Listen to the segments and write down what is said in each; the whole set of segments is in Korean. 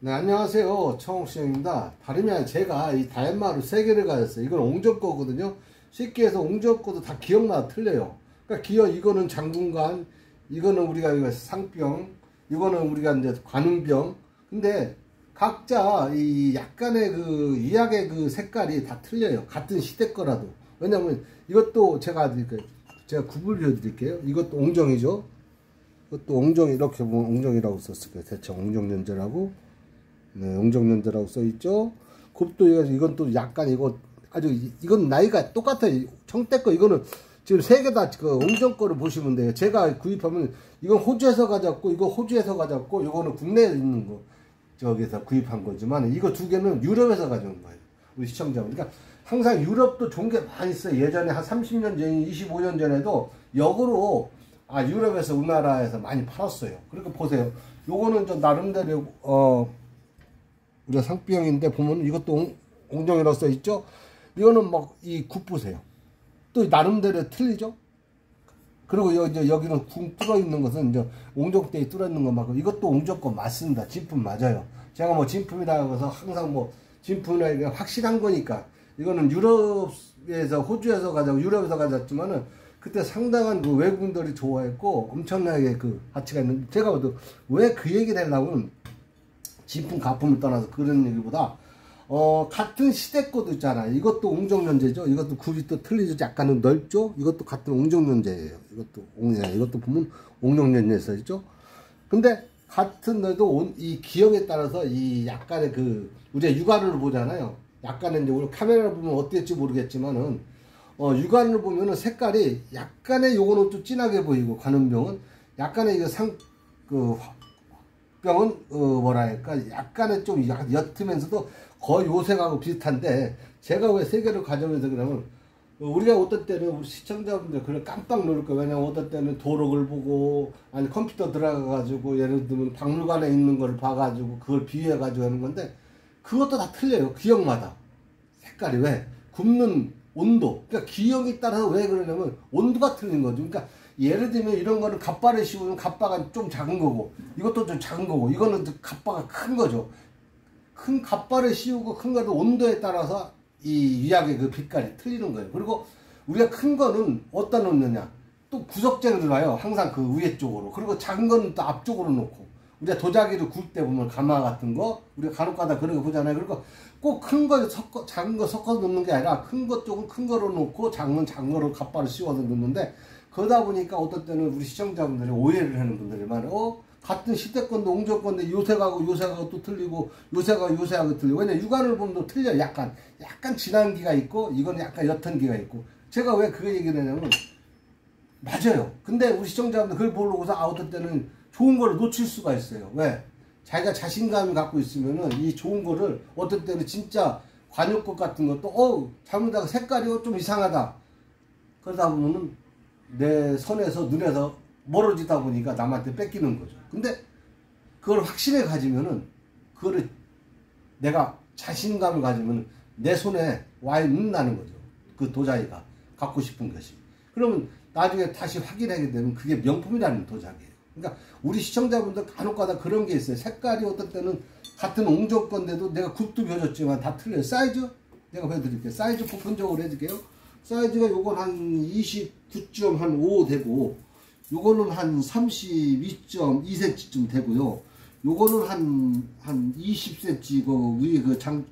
네, 안녕하세요. 청옥시장입니다. 다름이 아니라 제가 이 다이마를 3개를 가졌어요. 이건 옹전 거거든요. 쉽게 해서 옹전 거도 다 기억마다 틀려요. 그러니까 이거는 장군관, 이거는 우리가 이거 상병, 이거는 우리가 이제 관운병. 근데 각자 이 약간의 그 이약의 그 색깔이 다 틀려요. 같은 시대 거라도. 왜냐면 이것도 제가 구분해 드릴게요. 이것도 옹정이죠. 이것도 옹정, 이렇게 보면 옹정이라고 썼을 거예요. 대충 옹정연제라고. 네, 옹정연제라고 써있죠. 곱도 이건 또 약간 이건 나이가 똑같아요. 청대 거 이거는 지금 3개 다 그 옹정 거를 보시면 돼요. 제가 구입하면 이건 호주에서 가져왔고, 이거 호주에서 가져왔고, 이거는 국내에 있는 거 저기서 구입한 거지만 이거 2개는 유럽에서 가져온 거예요. 우리 시청자분. 그러니까 항상 유럽도 좋은 게 많이 있어요. 예전에 한 30년 전, 25년 전에도 역으로 유럽에서 우리나라에서 많이 팔았어요. 그러니까 보세요. 요거는 좀 나름대로 우리가 상병인데 보면 이것도 옹정이라고 써 있죠. 이거는 막 이 굽 보세요. 또 나름대로 틀리죠. 그리고 이제 여기는 쿵 뚫어 있는 것은 이제 옹정대에 뚫어 있는 거 맞고, 이것도 옹정 거 맞습니다. 진품 맞아요. 제가 뭐 진품이라고 해서 항상 뭐 진품이라 확실한 거니까. 이거는 유럽에서 호주에서 가져고 유럽에서 가졌지만은 그때 상당한 그 외국인들이 좋아했고 엄청나게 그 가치가 있는데, 제가 왜 그 얘기를 하려고는 진품 가품을 떠나서 그런 얘기보다 같은 시대 거도 있잖아요. 이것도 옹정연제죠. 이것도 굽이 또 틀리죠. 약간은 넓죠. 이것도 같은 옹정연제예요. 이것도 보면 옹정연제 써있죠. 근데 같은 데도 이 기형에 따라서 이 약간의 우리가 육안으로 보잖아요. 약간의 이제 우리 카메라를 보면 어땠지 모르겠지만은 육안으로 보면은 색깔이 약간의 요거는 좀 진하게 보이고, 관운병은 약간의 병은 뭐랄까 약간의 좀 옅으면서도 거의 요색하고 비슷한데, 제가 왜 3개를 가져오면서 그러면 우리가 어떤 때는 우리 시청자분들 그걸 깜빡 놀을 거예요. 왜냐면 어떤 때는 도록을 보고 아니 컴퓨터 들어가 가지고 예를 들면 박물관에 있는 걸 봐 가지고 그걸 비교해 가지고 하는 건데, 그것도 다 틀려요. 기형마다 색깔이. 왜? 굽는 온도, 그러니까 기형에 따라서 왜 그러냐면 온도가 틀린 거죠. 그러니까 예를 들면 이런 거는 갓바를 씌우면 갓바가 좀 작은 거고, 이것도 좀 작은 거고, 이거는 갓바가 큰 거죠. 큰 갓바를 씌우고 큰 거도 온도에 따라서 이 위약의 그 빛깔이 틀리는 거예요. 그리고 우리가 큰 거는 어디다 놓느냐, 또 구석재로 들어가요. 항상 그 위에 쪽으로. 그리고 작은 거는 또 앞쪽으로 놓고, 우리가 도자기를 구울 때 보면 가마 같은 거 우리가 간혹가다 그런 거 보잖아요. 그러니까 꼭 큰 거 작은 거 섞어서 놓는 게 아니라 큰 거 쪽은 큰 거로 놓고 작은 거로 갓바를 씌워서 놓는데, 그러다 보니까 어떤 때는 우리 시청자분들이 오해를 하는 분들이 많아요. 같은 시대 건데 옹정 건데 요색하고 또 틀리고, 요색하고 틀리고. 왜냐 육안을 보면 또 틀려요. 약간 진한 기가 있고, 이건 약간 옅은 기가 있고. 제가 왜 그 얘기를 하냐면 맞아요. 근데 우리 시청자분들 그걸 보고서 어떤 때는 좋은 거를 놓칠 수가 있어요. 왜? 자기가 자신감이 갖고 있으면은 이 좋은 거를 어떤 때는 진짜 관역것 같은 것도 잘못하고 색깔이 좀 이상하다. 그러다 보면은 내 손에서 눈에서 멀어지다 보니까 남한테 뺏기는 거죠. 근데 그걸 확신에 가지면은, 그거를 내가 자신감을 가지면 내 손에 와 있는다는 거죠. 그 도자기가 갖고 싶은 것이. 그러면 나중에 다시 확인하게 되면 그게 명품이라는 도자기예요. 그러니까 우리 시청자분들 간혹가다 그런 게 있어요. 색깔이 어떤 때는 같은 옹정 건데도 내가 굽도 벼줬지만 다 틀려요. 사이즈 내가 보여드릴게요. 사이즈 보편적으로 해줄게요. 사이즈가 요건 한 29.5 되고, 요거는 한 32.2cm쯤 되고요. 요거는 한 20cm, 위에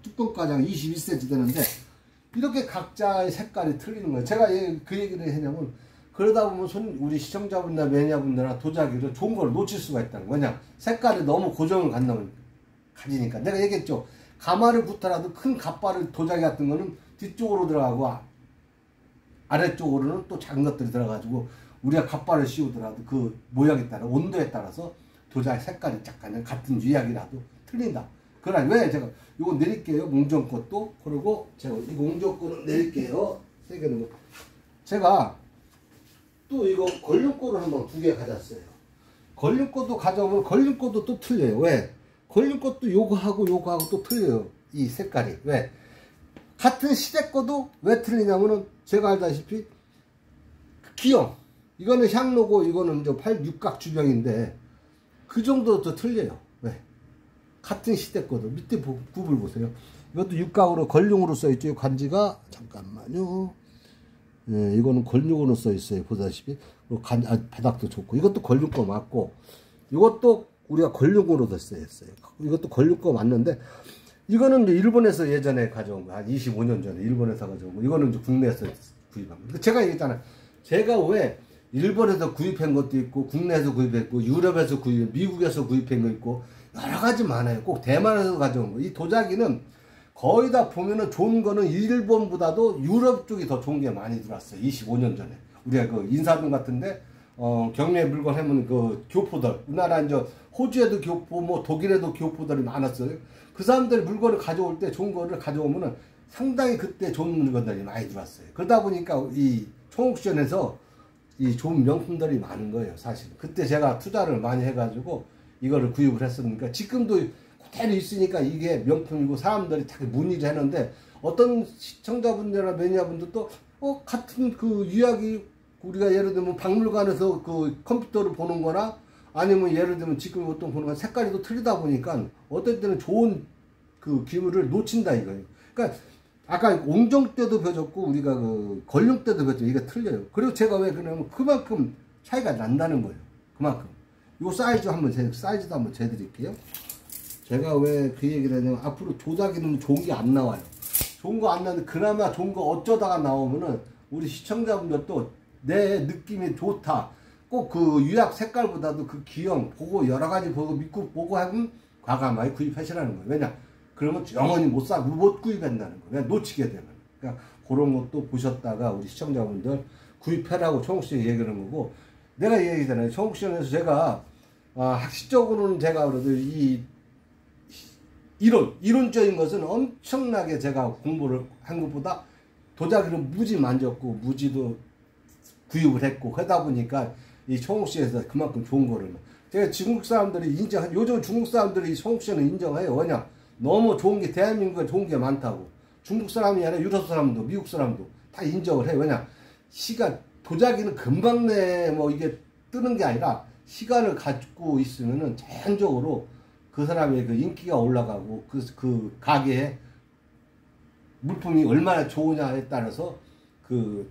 뚜껑가장 21cm 되는데, 이렇게 각자의 색깔이 틀리는 거예요. 제가 그 얘기를 했냐면, 그러다 보면 우리 시청자분이나 매니아분들이나 도자기를 좋은 걸 놓칠 수가 있다는 거예요. 왜냐? 색깔이 너무 고정을 가지니까. 내가 얘기했죠. 가마를 붙더라도 큰 갓바를 도자기 같은 거는 뒤쪽으로 들어가고, 아래쪽으로는 또 작은 것들이 들어가지고, 우리가 갓바를 씌우더라도 그 모양에 따라, 온도에 따라서 도자기 색깔이 약간 같은 유약이라도 틀린다. 그러나 왜 제가 이거 내릴게요. 옹정 것도. 그리고 제가 이거 옹정 거를 내릴게요. 3개는. 제가 또 이거 걸림코를 한번 2개 가졌어요. 걸림코도 가져오면 걸림코도 또 틀려요. 왜? 걸림코도 요거하고 또 틀려요. 이 색깔이. 왜? 같은 시대 거도 왜 틀리냐면은, 제가 알다시피 기형, 이거는 향로고 이거는 이제 육각 주병인데 그 정도 더 틀려요. 왜? 같은 시대 거든. 밑에 굽을 보세요. 이것도 육각으로 걸룡으로 써있죠. 간지가 잠깐만요. 예, 이거는 걸룡으로 써있어요. 보다시피 바닥도 좋고, 이것도 걸룡 거 맞고, 이것도 우리가 걸룡으로 써있어요. 이것도 걸룡 거 맞는데, 이거는 이제 일본에서 예전에 가져온 거, 한 25년 전에 일본에서 가져온 거, 이거는 이제 국내에서 구입한 거. 제가 얘기했잖아요. 제가 왜 일본에서 구입한 것도 있고, 국내에서 구입했고, 유럽에서 미국에서 구입한 거 있고, 여러 가지 많아요. 꼭 대만에서 가져온 거. 이 도자기는 거의 다 보면은 좋은 거는 일본보다도 유럽 쪽이 더 좋은 게 많이 들어왔어요. 25년 전에. 우리가 그 인사동 같은데, 경매 물건 하면 그 교포들, 우리나라 이제 호주에도 교포, 뭐 독일에도 교포들이 많았어요. 그 사람들이 물건을 가져올 때 좋은 거를 가져오면은 상당히 그때 좋은 물건들이 많이 들어왔어요. 그러다 보니까 이 총옥션에서 이 좋은 명품들이 많은 거예요, 사실. 그때 제가 투자를 많이 해가지고 이거를 구입을 했으니까 지금도 그대로 있으니까 이게 명품이고 사람들이 다 문의를 하는데, 어떤 시청자분들이나 매니아분들도 같은 그 유약이 우리가 예를 들면 박물관에서 그 컴퓨터를 보는 거나 아니면 예를 들면 지금 어떤 보는 거 색깔이 또 틀리다 보니까 어떨 때는 좋은 그 기물을 놓친다 이거예요. 그러니까 아까 옹정 때도 벼졌고 우리가 그 걸룡 때도 벼졌고 이게 틀려요. 그리고 제가 왜 그러냐면 그만큼 차이가 난다는 거예요. 그만큼. 요 사이즈 사이즈도 한번 재드릴게요. 제가 왜 그 얘기를 하냐면 앞으로 도자기는 좋은 게 안 나와요. 좋은 거 안 나는데 그나마 좋은 거 어쩌다가 나오면은 우리 시청자분들도 내 느낌이 좋다. 꼭 그 유약 색깔보다도 그 기형 보고 여러 가지 보고 믿고 보고 하면 과감하게 구입하시라는 거예요. 왜냐? 그러면 영원히 못 구입한다는 거예요. 놓치게 되면. 그러니까 그런 것도 보셨다가 우리 시청자분들 구입해라고 총옥션이 얘기하는 거고, 내가 얘기잖아요. 총옥션에서 제가 학식적으로는 제가 그래도 이 이론적인 것은 엄청나게 제가 공부를 한 것보다 도자기를 무지 만졌고 무지도 구입을 했고 하다 보니까 이 총옥션에서 그만큼 좋은 거를 제가 중국 사람들이 요즘 중국 사람들이 이 총옥션을 인정해요. 왜냐? 너무 좋은 게 대한민국에 좋은 게 많다고. 중국 사람이 아니라 유럽 사람도 미국 사람도 다 인정을 해요. 왜냐? 도자기는 금방 이게 뜨는 게 아니라 시간을 갖고 있으면은 자연적으로 그 사람의 그 인기가 올라가고 그 가게에 물품이 얼마나 좋으냐에 따라서 그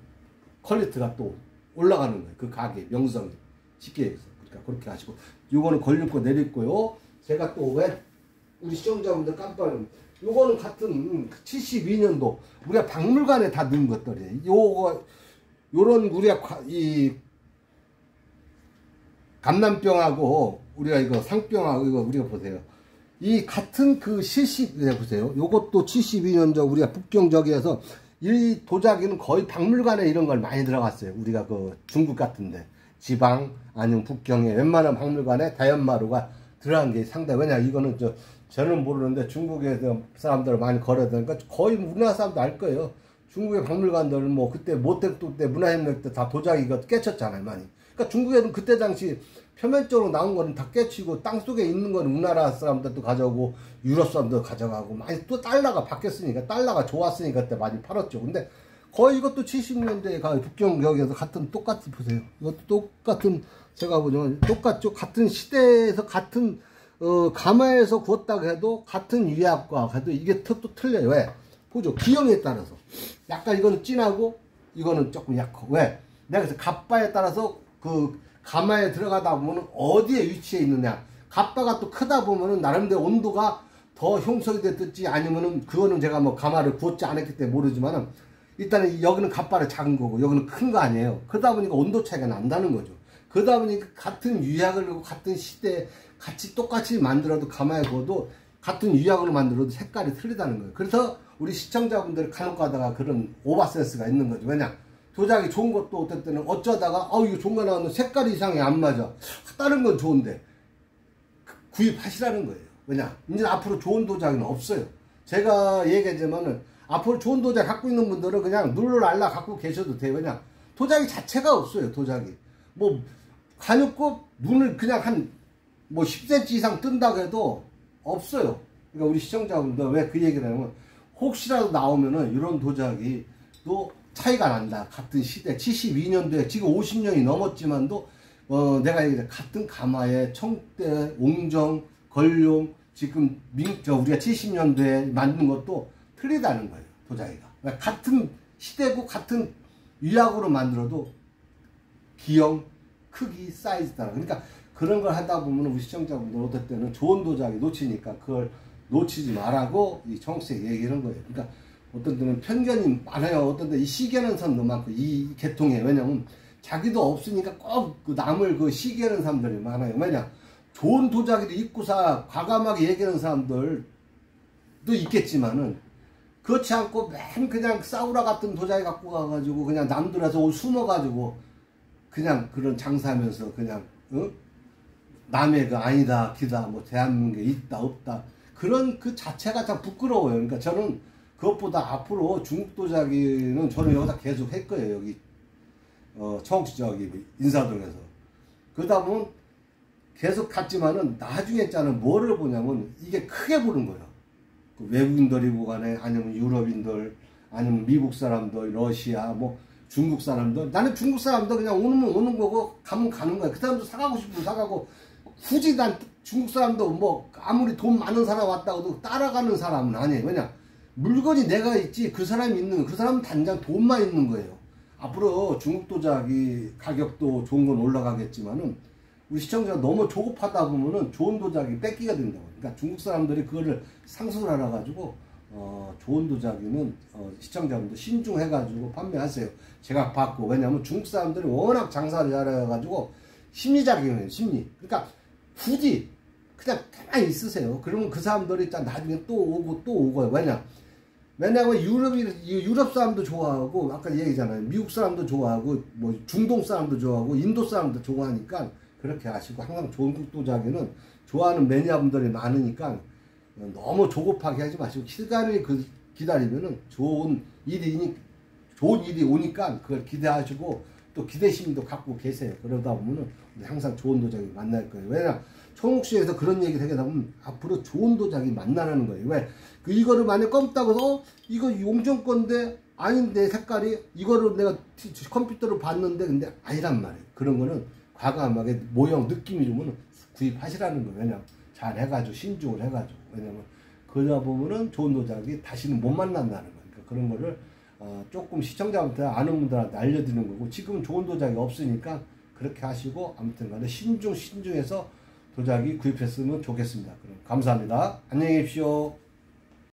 퀄리티가 또 올라가는 거예요. 그 가게 명성이. 쉽게 해서. 그러니까 그렇게 하시고, 요거는 걸림고 내렸고요. 제가 또 왜 우리 시청자분들 깜빡, 요거는 같은 72년도 우리가 박물관에 다 넣은 것들이에요. 요런 우리가 이 감남병하고 우리가 이거 상병하고 이거 우리가 보세요. 이 같은 그 보세요. 요것도 72년도 우리가 북경 저기에서 이 도자기는 거의 박물관에 이런 걸 많이 들어갔어요. 우리가 그 중국 같은데 지방 아니면 북경에 웬만한 박물관에 다연마루가 들어간 게 상당히, 왜냐 이거는 저는 모르는데 중국에서 사람들 많이 거래되니까 거의 우리나라 사람도 알 거예요. 중국의 박물관들 뭐 그때 모택도 때 문화혁명 때 다 도자기가 깨쳤잖아요, 많이. 그러니까 중국에는 그때 당시 표면적으로 나온 거는 다 깨치고 땅속에 있는 거는 우리나라 사람들도 가져오고 유럽 사람도 가져가고 많이 또 달러가 바뀌었으니까, 달러가 좋았으니까 그때 많이 팔았죠. 근데 거의 이것도 70년대에 북경 여기에서 똑같이 보세요. 이것도 똑같은, 제가 보면 똑같죠. 같은 시대에서 같은 가마에서 구웠다고 해도 같은 유약과 해도 이게 또 틀려요. 왜? 보죠. 기형에 따라서 약간 이거는 진하고 이거는 조금 약하고. 왜? 내가 그래서 갑바에 따라서 그 가마에 들어가다 보면 어디에 위치해 있느냐. 갑바가 또 크다 보면은 나름대로 온도가 더 형성이 됐든지 아니면은 그거는 제가 뭐 가마를 구웠지 않았기 때문에 모르지만은 일단은 여기는 갑바를 작은 거고 여기는 큰 거 아니에요. 그러다 보니까 온도 차이가 난다는 거죠. 그러다 보니까 같은 유약을 하고 같은 시대에 같이 똑같이 만들어도 가마에 구워도 같은 유약으로 만들어도 색깔이 틀리다는 거예요. 그래서 우리 시청자분들 간혹 가다가 그런 오버센스가 있는 거죠. 왜냐? 도자기 좋은 것도 어떨 때는 어쩌다가 이거 좋은 거 나왔는데 색깔이 이상해, 안 맞아. 다른 건 좋은데 구입하시라는 거예요. 왜냐? 이제 앞으로 좋은 도자기는 없어요. 제가 얘기하지만은 앞으로 좋은 도자기 갖고 있는 분들은 그냥 룰루랄라 갖고 계셔도 돼요. 왜냐? 도자기 자체가 없어요. 도자기 뭐 가렵고 눈을 그냥 한 뭐 10cm 이상 뜬다고 해도 없어요. 그러니까 우리 시청자분들 왜 그 얘기를 하냐면 혹시라도 나오면은 이런 도자기도 차이가 난다. 같은 시대 72년도에 지금 50년이 넘었지만도 내가 얘기해 같은 가마에 청대, 옹정, 걸룡 지금 우리가 70년도에 만든 것도 틀리다는 거예요. 도자기가. 그러니까 같은 시대고 같은 위약으로 만들어도 기형, 크기, 사이즈 따라. 그러니까 그런 걸 하다 보면 우리 시청자분들 어떨 때는 좋은 도자기 놓치니까 그걸 놓치지 말라고 이 청국색 얘기하는 거예요. 그러니까 어떤 때는 편견이 많아요. 어떤 때 이 시기하는 사람도 많고 이 계통에. 왜냐면 자기도 없으니까 꼭 그 남을 그 시기하는 사람들이 많아요. 왜냐? 좋은 도자기도 있고사 과감하게 얘기하는 사람들도 있겠지만은 그렇지 않고 맨 그냥 사우라 같은 도자기 갖고 가가지고 그냥 남들에서 숨어가지고 그냥 그런 장사하면서 그냥 남의 그 아니다 기다 뭐 대한민국에 있다 없다 그런 그 자체가 참 부끄러워요. 그러니까 저는 그것보다 앞으로 중국 도자기는 저는 여기다 계속 할 거예요. 여기 저기 인사동에서. 그러다 보면 계속 갔지만은 나중에 있잖아요. 뭐를 보냐면 이게 크게 보는 거예요. 그 외국인들이고 간에 아니면 유럽인들 아니면 미국 사람들 러시아 뭐 중국 사람들 나는 중국 사람들 그냥 오는 거고 가면 가는 거야. 그 사람도 사가고 싶으면 사가고 굳이 난 중국 사람도 뭐 아무리 돈 많은 사람 왔다고도 따라가는 사람은 아니에요. 왜냐 물건이 내가 있지 그 사람이 있는 그 사람은 단장 돈만 있는 거예요. 앞으로 중국 도자기 가격도 좋은 건 올라가겠지만은 우리 시청자가 너무 조급하다 보면은 좋은 도자기 뺏기가 된다고. 그러니까 중국 사람들이 그거를 상승을 하라 가지고 좋은 도자기는 시청자분들 신중해가지고 판매하세요. 제가 봤고 왜냐하면 중국 사람들이 워낙 장사를 잘해가지고 심리작용이에요. 심리. 그러니까 굳이 그냥 가만히 있으세요. 그러면 그 사람들이 나중에 또 오고 또 오고요. 왜냐면 유럽 사람도 좋아하고 아까 얘기잖아요. 미국 사람도 좋아하고 뭐 중동 사람도 좋아하고 인도 사람도 좋아하니까 그렇게 하시고 항상 좋은 도자기는 좋아하는 매니아분들이 많으니까 너무 조급하게 하지 마시고 시간을 기다리면은 좋은 일이 오니까 그걸 기대하시고 또 기대심도 갖고 계세요. 그러다 보면은 항상 좋은 도자기 만날 거예요. 왜냐 청국시에서 그런 얘기를 하게 되면 앞으로 좋은 도자기 만나라는 거예요. 왜? 이거를 만약에 검다고 해서 이거 용정 건데 아닌데 색깔이 이거를 내가 컴퓨터로 봤는데 근데 아니란 말이에요. 그런 거는 과감하게 모형 느낌이 좋으면 구입하시라는 거예요. 왜냐면 잘 해가지고 신중을 해가지고 왜냐면 그러다 보면은 좋은 도자기 다시는 못 만난다는 거예요. 그러니까 그런 거를 조금 시청자한테 아는 분들한테 알려드리는 거고 지금은 좋은 도자기 없으니까 그렇게 하시고 아무튼 간에 신중해서 도자기 구입했으면 좋겠습니다. 그럼 감사합니다. 안녕히 계십시오.